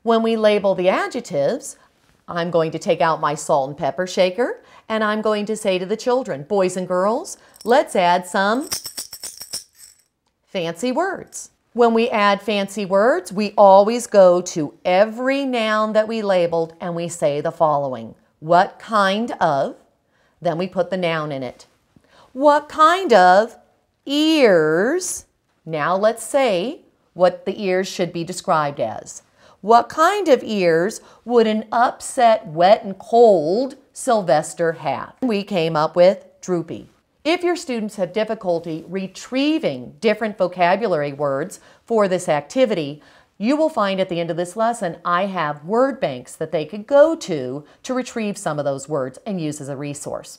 When we label the adjectives, I'm going to take out my salt and pepper shaker and I'm going to say to the children, boys and girls, let's add some fancy words. When we add fancy words, we always go to every noun that we labeled and we say the following. What kind of? Then we put the noun in it. What kind of ears? Now let's say what the ears should be described as. What kind of ears would an upset, wet, and cold Sylvester have? We came up with droopy. If your students have difficulty retrieving different vocabulary words for this activity, you will find at the end of this lesson I have word banks that they could go to retrieve some of those words and use as a resource.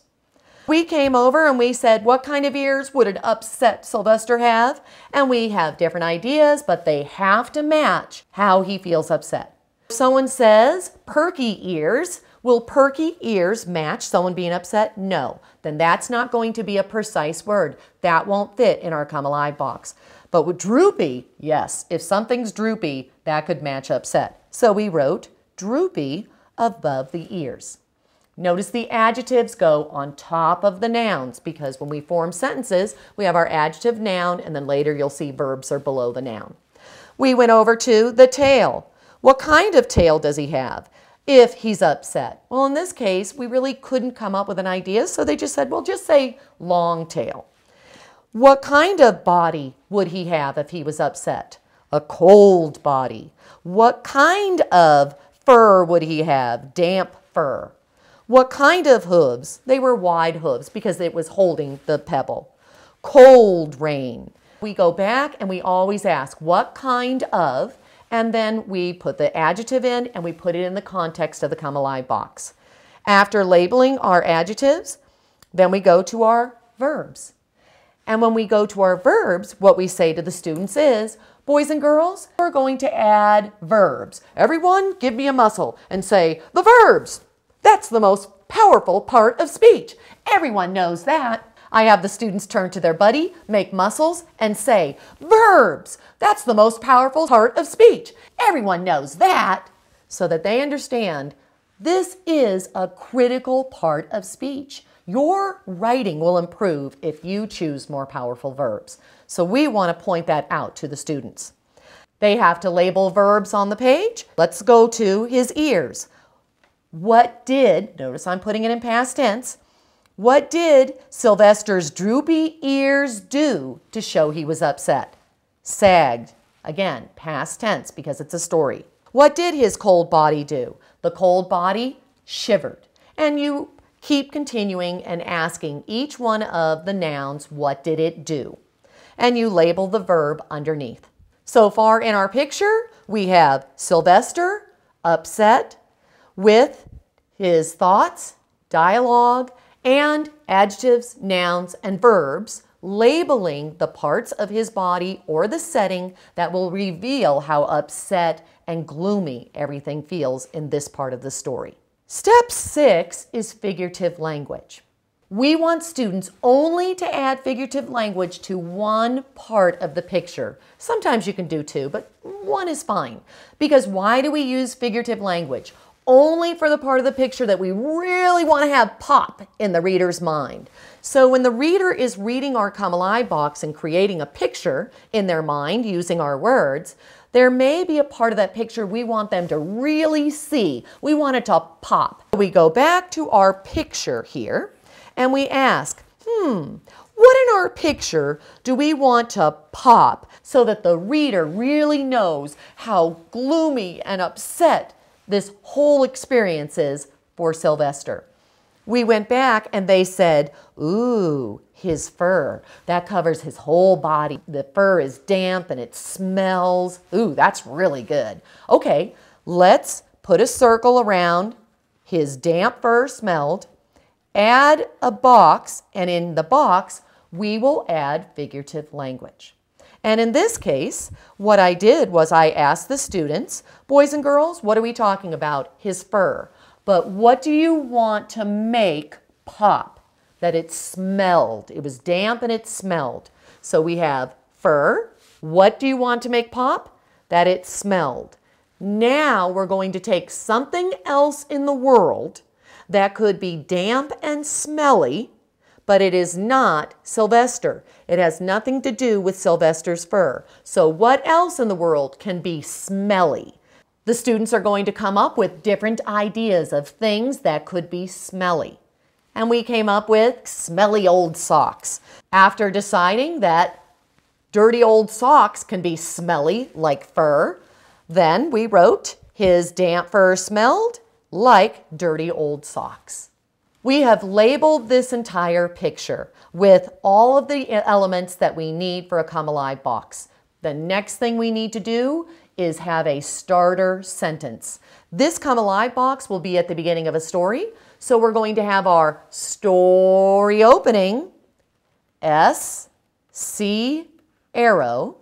We came over and we said, what kind of ears would an upset Sylvester have? And we have different ideas, but they have to match how he feels upset. If someone says perky ears, will perky ears match someone being upset? No. Then that's not going to be a precise word. That won't fit in our Come Alive box. But with droopy, yes, if something's droopy, that could match upset. So we wrote droopy above the ears. Notice the adjectives go on top of the nouns because when we form sentences, we have our adjective noun and then later you'll see verbs are below the noun. We went over to the tail. What kind of tail does he have if he's upset? Well, in this case, we really couldn't come up with an idea, so they just said, well, just say long tail. What kind of body would he have if he was upset? A cold body. What kind of fur would he have? Damp fur. What kind of hooves? They were wide hooves because it was holding the pebble. Cold rain. We go back and we always ask what kind of, and then we put the adjective in and we put it in the context of the Come Alive box. After labeling our adjectives, then we go to our verbs. And when we go to our verbs, what we say to the students is, boys and girls, we're going to add verbs. Everyone give me a muscle and say, the verbs. That's the most powerful part of speech. Everyone knows that. I have the students turn to their buddy, make muscles, and say, verbs. That's the most powerful part of speech. Everyone knows that. So that they understand this is a critical part of speech. Your writing will improve if you choose more powerful verbs. So we want to point that out to the students. They have to label verbs on the page. Let's go to his ears. What did, notice I'm putting it in past tense, what did Sylvester's droopy ears do to show he was upset? Sagged. Again, past tense because it's a story. What did his cold body do? The cold body shivered. And you keep continuing and asking each one of the nouns, what did it do? And you label the verb underneath. So far in our picture, we have Sylvester, upset, with his thoughts, dialogue, and adjectives, nouns, and verbs, labeling the parts of his body or the setting that will reveal how upset and gloomy everything feels in this part of the story. Step 6 is figurative language. We want students only to add figurative language to one part of the picture. Sometimes you can do two, but one is fine. Because why do we use figurative language? Only for the part of the picture that we really want to have pop in the reader's mind. So when the reader is reading our Come Alive box and creating a picture in their mind using our words, there may be a part of that picture we want them to really see. We want it to pop. We go back to our picture here and we ask, what in our picture do we want to pop so that the reader really knows how gloomy and upset this whole experience is for Sylvester? We went back and they said, ooh, his fur. That covers his whole body. The fur is damp and it smells. Ooh, that's really good. Okay, let's put a circle around his damp fur smelled, add a box, and in the box, we will add figurative language. And in this case, what I did was I asked the students, boys and girls, what are we talking about? His fur. But what do you want to make pop? That it smelled. It was damp and it smelled. So we have fur. What do you want to make pop? That it smelled. Now we're going to take something else in the world that could be damp and smelly, but it is not Sylvester. It has nothing to do with Sylvester's fur. So what else in the world can be smelly? The students are going to come up with different ideas of things that could be smelly. And we came up with smelly old socks. After deciding that dirty old socks can be smelly like fur, then we wrote, his damp fur smelled like dirty old socks. We have labeled this entire picture with all of the elements that we need for a Come Alive box. The next thing we need to do is have a starter sentence. This Come Alive box will be at the beginning of a story, so we're going to have our story opening, SC arrow,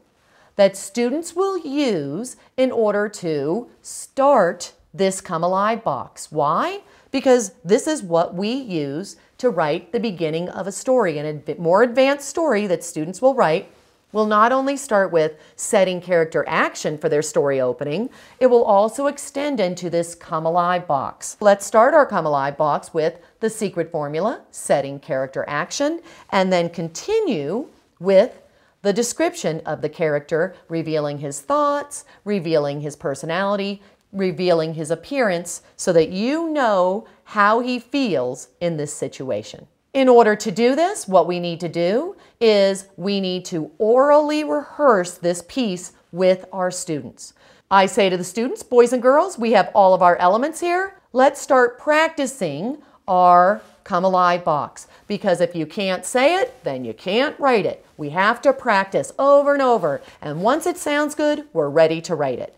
that students will use in order to start this Come Alive box. Why? Because this is what we use to write the beginning of a story. And a bit more advanced story that students will write will not only start with setting character action for their story opening, it will also extend into this Come Alive box. Let's start our Come Alive box with the secret formula, setting character action, and then continue with the description of the character, revealing his thoughts, revealing his personality, revealing his appearance, so that you know how he feels in this situation. In order to do this, what we need to do is we need to orally rehearse this piece with our students. I say to the students, boys and girls, we have all of our elements here. Let's start practicing our Come Alive box, because if you can't say it, then you can't write it. We have to practice over and over, and once it sounds good, we're ready to write it.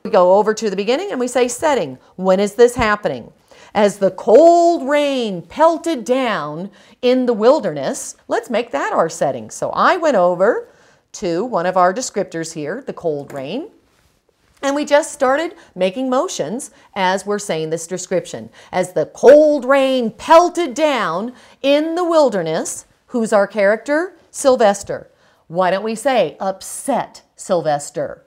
We go over to the beginning and we say setting. When is this happening? As the cold rain pelted down in the wilderness. Let's make that our setting. So I went over to one of our descriptors here, the cold rain, and we just started making motions as we're saying this description. As the cold rain pelted down in the wilderness, who's our character? Sylvester. Why don't we say upset Sylvester,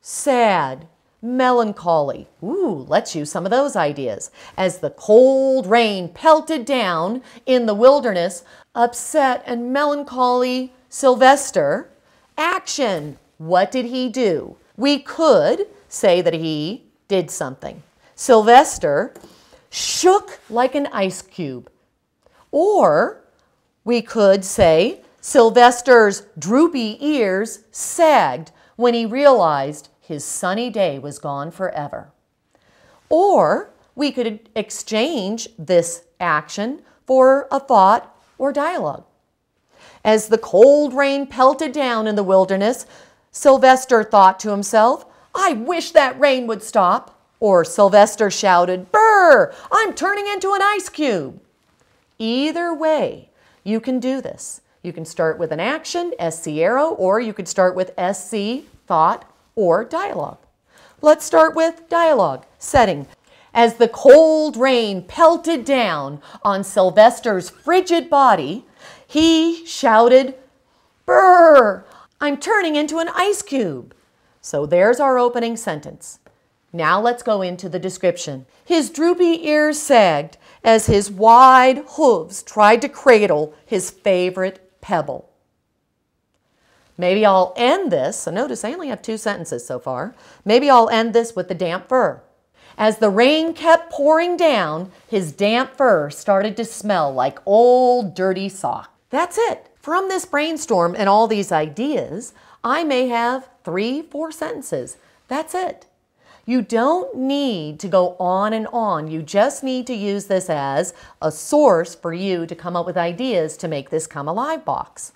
sad, melancholy. Ooh, let's use some of those ideas. As the cold rain pelted down in the wilderness, upset and melancholy Sylvester. Action. What did he do? We could say that he did something. Sylvester shook like an ice cube. Or we could say Sylvester's droopy ears sagged when he realized his sunny day was gone forever. Or we could exchange this action for a thought or dialogue. As the cold rain pelted down in the wilderness, Sylvester thought to himself, I wish that rain would stop. Or Sylvester shouted, Brr, I'm turning into an ice cube. Either way, you can do this. You can start with an action, SC arrow, or you could start with SC, thought, or dialogue. Let's start with dialogue, setting. As the cold rain pelted down on Sylvester's frigid body, he shouted, Brr, I'm turning into an ice cube. So there's our opening sentence. Now let's go into the description. His droopy ears sagged as his wide hooves tried to cradle his favorite pebble. Maybe I'll end this, so notice I only have 2 sentences so far. Maybe I'll end this with the damp fur. As the rain kept pouring down, his damp fur started to smell like old dirty sock. That's it. From this brainstorm and all these ideas, I may have 3-4 sentences. That's it. You don't need to go on and on. You just need to use this as a source for you to come up with ideas to make this Come Alive box.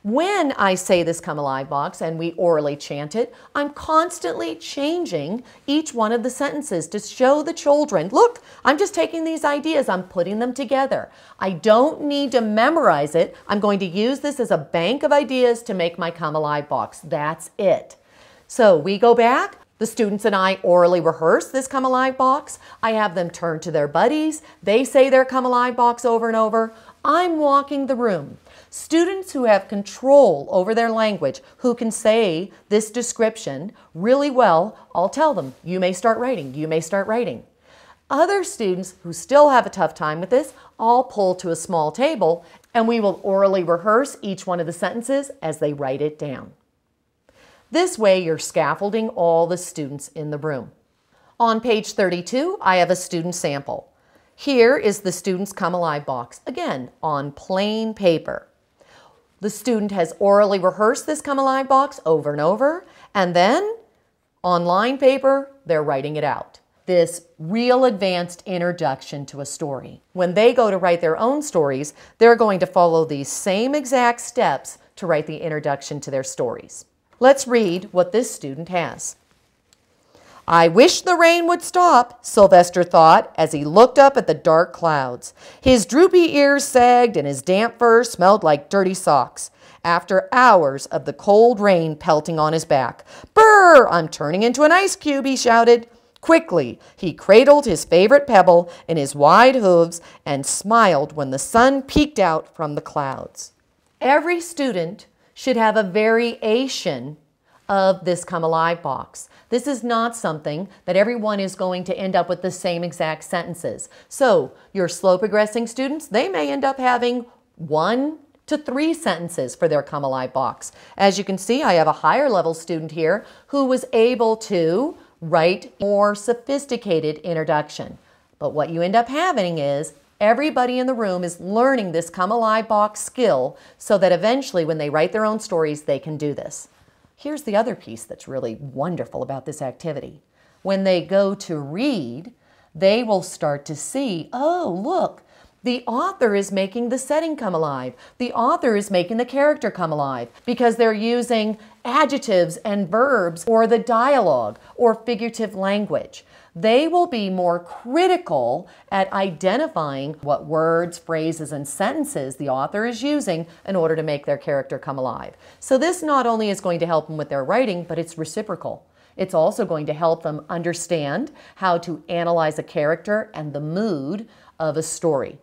When I say this Come Alive box and we orally chant it, I'm constantly changing each one of the sentences to show the children, look, I'm just taking these ideas, I'm putting them together. I don't need to memorize it. I'm going to use this as a bank of ideas to make my Come Alive box. That's it. So we go back. The students and I orally rehearse this Come Alive box. I have them turn to their buddies. They say their Come Alive box over and over. I'm walking the room. Students who have control over their language, who can say this description really well, I'll tell them, you may start writing, you may start writing. Other students who still have a tough time with this, I'll pull to a small table and we will orally rehearse each one of the sentences as they write it down. This way you're scaffolding all the students in the room. On page 32, I have a student sample. Here is the student's Come Alive box, again, on plain paper. The student has orally rehearsed this Come Alive box over and over, and then on line paper, they're writing it out. This real advanced introduction to a story. When they go to write their own stories, they're going to follow these same exact steps to write the introduction to their stories. Let's read what this student has. I wish the rain would stop, Sylvester thought as he looked up at the dark clouds. His droopy ears sagged and his damp fur smelled like dirty socks. After hours of the cold rain pelting on his back. Brr! I'm turning into an ice cube, he shouted. Quickly, he cradled his favorite pebble in his wide hooves and smiled when the sun peeked out from the clouds. Every student should have a variation of this Come Alive box. This is not something that everyone is going to end up with the same exact sentences. So your slow progressing students, they may end up having 1 to 3 sentences for their Come Alive box. As you can see, I have a higher level student here who was able to write more sophisticated introduction. But what you end up having is everybody in the room is learning this Come Alive box skill so that eventually when they write their own stories, they can do this. Here's the other piece that's really wonderful about this activity. When they go to read, they will start to see, oh, look, the author is making the setting come alive. The author is making the character come alive because they're using adjectives and verbs or the dialogue or figurative language. They will be more critical at identifying what words, phrases, and sentences the author is using in order to make their character come alive. So this not only is going to help them with their writing, but it's reciprocal. It's also going to help them understand how to analyze a character and the mood of a story.